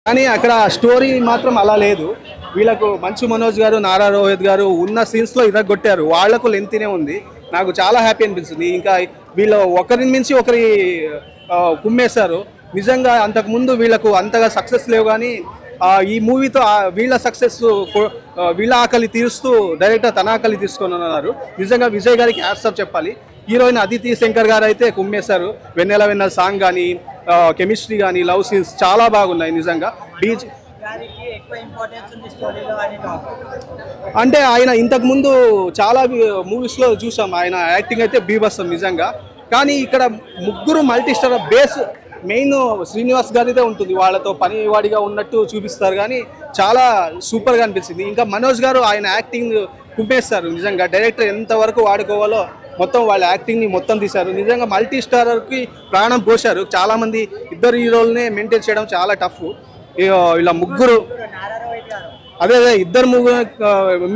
కానీ అక్కడ స్టోరీ మాత్రం అలా లేదు. వీళ్ళకు మంచు మనోజ్ గారు, నారా రోహిత్ గారు ఉన్న సీన్స్లో ఇరగొట్టారు. వాళ్లకు లెంతీనే ఉంది. నాకు చాలా హ్యాపీ అనిపించింది. ఇంకా వీళ్ళు ఒకరి నుంచి ఒకరి కుమ్మేశారు. నిజంగా అంతకుముందు వీళ్ళకు అంతగా సక్సెస్ లేవు, కానీ ఈ మూవీతో వీళ్ళ సక్సెస్ వీళ్ళ ఆకలి తీరుస్తూ డైరెక్టర్ తన ఆకలి తీసుకొని ఉన్నారు. నిజంగా విజయ్ గారికి హ్యాట్స్ ఆఫ్ చెప్పాలి. హీరోయిన్ అదితి శంకర్ గారు అయితే కుమ్మేశారు. వెన్నెల వెన్నెల సాంగ్ కానీ, కెమిస్ట్రీ కానీ, లవ్ సీన్స్ చాలా బాగున్నాయి. నిజంగా బీచ్ అంటే ఆయన ఇంతకుముందు చాలా మూవీస్లో చూసాం. ఆయన యాక్టింగ్ అయితే బీభత్సం నిజంగా. కానీ ఇక్కడ ముగ్గురు multi star base main Srinivas గారిదే ఉంటుంది. వాళ్ళతో పనివాడిగా ఉన్నట్టు చూపిస్తారు, కానీ చాలా సూపర్గా అనిపించింది. ఇంకా మనోజ్ గారు ఆయన యాక్టింగ్ కుమ్మేస్తారు. నిజంగా డైరెక్టర్ ఎంతవరకు వాడుకోవాలో మొత్తం వాళ్ళ యాక్టింగ్ని మొత్తం తీశారు. నిజంగా మల్టీ స్టారర్కి ప్రాణం పోశారు. చాలామంది ఇద్దరు హీరోలనే మెయింటైన్ చేయడం చాలా టఫ్. ఇలా ముగ్గురు అదే ఇద్దరు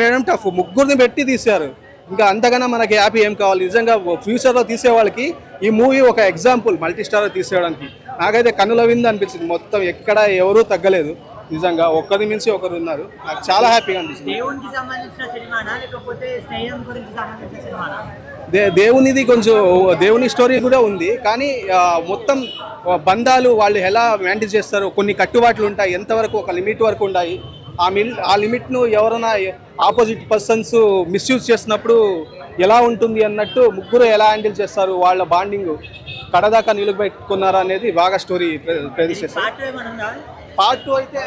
మేడం టఫ్, ముగ్గురిని పెట్టి తీశారు. ఇంకా అంతకన్నా మనకి హ్యాపీ ఏం కావాలి. నిజంగా ఫ్యూచర్లో తీసే వాళ్ళకి ఈ మూవీ ఒక ఎగ్జాంపుల్ మల్టీ స్టార్ తీసేయడానికి. నాకైతే కన్నుల విందు అనిపించింది. మొత్తం ఎక్కడ ఎవరూ తగ్గలేదు. నిజంగా ఒకరి మించి ఒకరు ఉన్నారు. నాకు చాలా హ్యాపీగా అనిపిస్తుంది. దేవునిది కొంచెం దేవుని స్టోరీ కూడా ఉంది, కానీ మొత్తం బంధాలు వాళ్ళు ఎలా మేనేజ్ చేస్తారు, కొన్ని కట్టుబాట్లు ఉంటాయి, ఎంతవరకు ఒక లిమిట్ వరకు ఉన్నాయి. ఆ లిమిట్ను ఎవరైనా ఆపోజిట్ పర్సన్స్ మిస్యూజ్ చేసినప్పుడు ఎలా ఉంటుంది అన్నట్టు ముగ్గురు ఎలా హ్యాండిల్ చేస్తారు, వాళ్ళ బాండింగ్ కడదాకా నిలబెట్టుకున్నారా అనేది బాగా స్టోరీ ప్రజెంట్ చేస్తారు. పార్ట్ 2 అయితే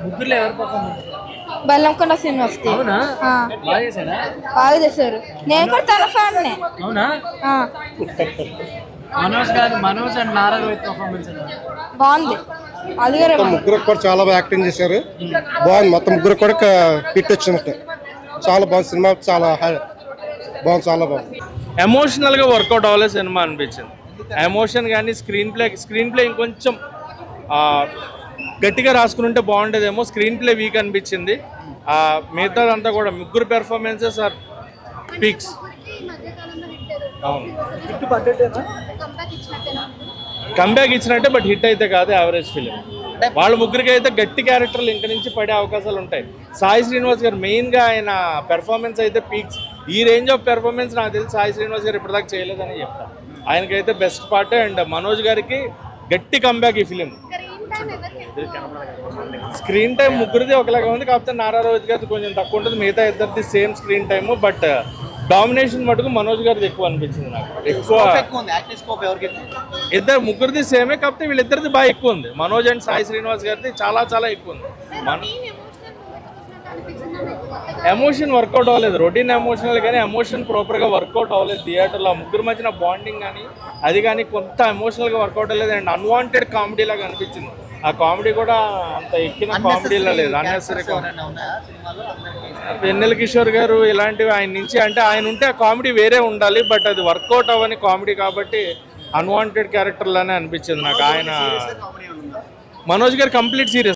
ముగ్గురులో ఎవరు పర్ఫార్మెన్స్? బెల్లంకొండ శ్రీనివాస్ బాగా చేశారు. నేను కూడా తన ఫ్యాన్. అవునా? మనోజ్ అండ్ నారా రోహిత్ పర్ఫార్మెన్స్ బాగుంది. ముగ్గురు కూడా చాలా బాగా యాక్టింగ్ చేశారు. బాగుంది. మొత్తం ముగ్గురు కూడా హిట్ వచ్చినట్టు చాలా బాగుంది. సినిమా చాలా బాగుంది, చాలా బాగుంది. ఎమోషనల్గా వర్కౌట్ అవ్వలేదు సినిమా అనిపించింది. ఎమోషన్ కానీ స్క్రీన్ ప్లే ఇంకొంచెం గట్టిగా రాసుకుని ఉంటే బాగుండేదేమో. స్క్రీన్ ప్లే వీక్ అనిపించింది. మిగతాదంతా కూడా ముగ్గురు పెర్ఫార్మెన్సెస్ ఆర్ పీక్స్. అవును, కంబ్యాక్ ఇచ్చినట్టే, బట్ హిట్ అయితే కాదు, యావరేజ్ ఫిలిం. వాళ్ళ ముగ్గురికి అయితే గట్టి క్యారెక్టర్లు ఇంక నుంచి పడే అవకాశాలు ఉంటాయి. సాయి శ్రీనివాస్ గారు మెయిన్గా ఆయన పెర్ఫార్మెన్స్ అయితే పీక్స్. ఈ రేంజ్ ఆఫ్ పెర్ఫార్మెన్స్ నాకు తెలిసి సాయి శ్రీనివాస్ గారు ఇప్పటిదాకా చేయలేదని చెప్తాను. ఆయనకైతే బెస్ట్ పార్ట్. అండ్ మనోజ్ గారికి గట్టి కంబ్యాక్ ఈ ఫిలిం. స్క్రీన్ టైం ముగ్గురిది ఒకలాగా ఉంది, కాకపోతే నారా రోహిత్ గారిది కొంచెం తక్కువ ఉంటుంది. మిగతా ఇద్దరిది same screen time, but domination మటుకు మనోజ్ గారిది ఎక్కువ అనిపించింది నాకు. ఇద్దరు ముగ్గురిది సేమే, కాకపోతే వీళ్ళిద్దరిది బాగా ఎక్కువ ఉంది. మనోజ్ అండ్ సాయి శ్రీనివాస్ గారిది చాలా చాలా ఎక్కువ ఉంది. ఎమోషన్ వర్కౌట్ అవ్వలేదు. రొటీన్ ఎమోషనల్ కానీ ఎమోషన్ ప్రాపర్గా వర్కౌట్ అవ్వలేదు థియేటర్లో. ఆ ముగ్గురు మధ్యన బాండింగ్ కానీ అది కానీ కొంత ఎమోషనల్గా వర్కౌట్ అవ్వలేదు. అండ్ అన్వాంటెడ్ కామెడీ లాగా అనిపించింది. ఆ కామెడీ కూడా అంత ఎక్కిన కామెడీలో లేదు, అన్నెసరీ కామెడీ. వెన్నెల కిషోర్ గారు ఇలాంటివి ఆయన నుంచి, అంటే ఆయన ఉంటే ఆ కామెడీ వేరే ఉండాలి, బట్ అది వర్కౌట్ అవ్వని కామెడీ కాబట్టి అన్వాంటెడ్ క్యారెక్టర్లానే అనిపించింది నాకు. ఆయన మనోజ్ గారు కంప్లీట్ సీరియస్.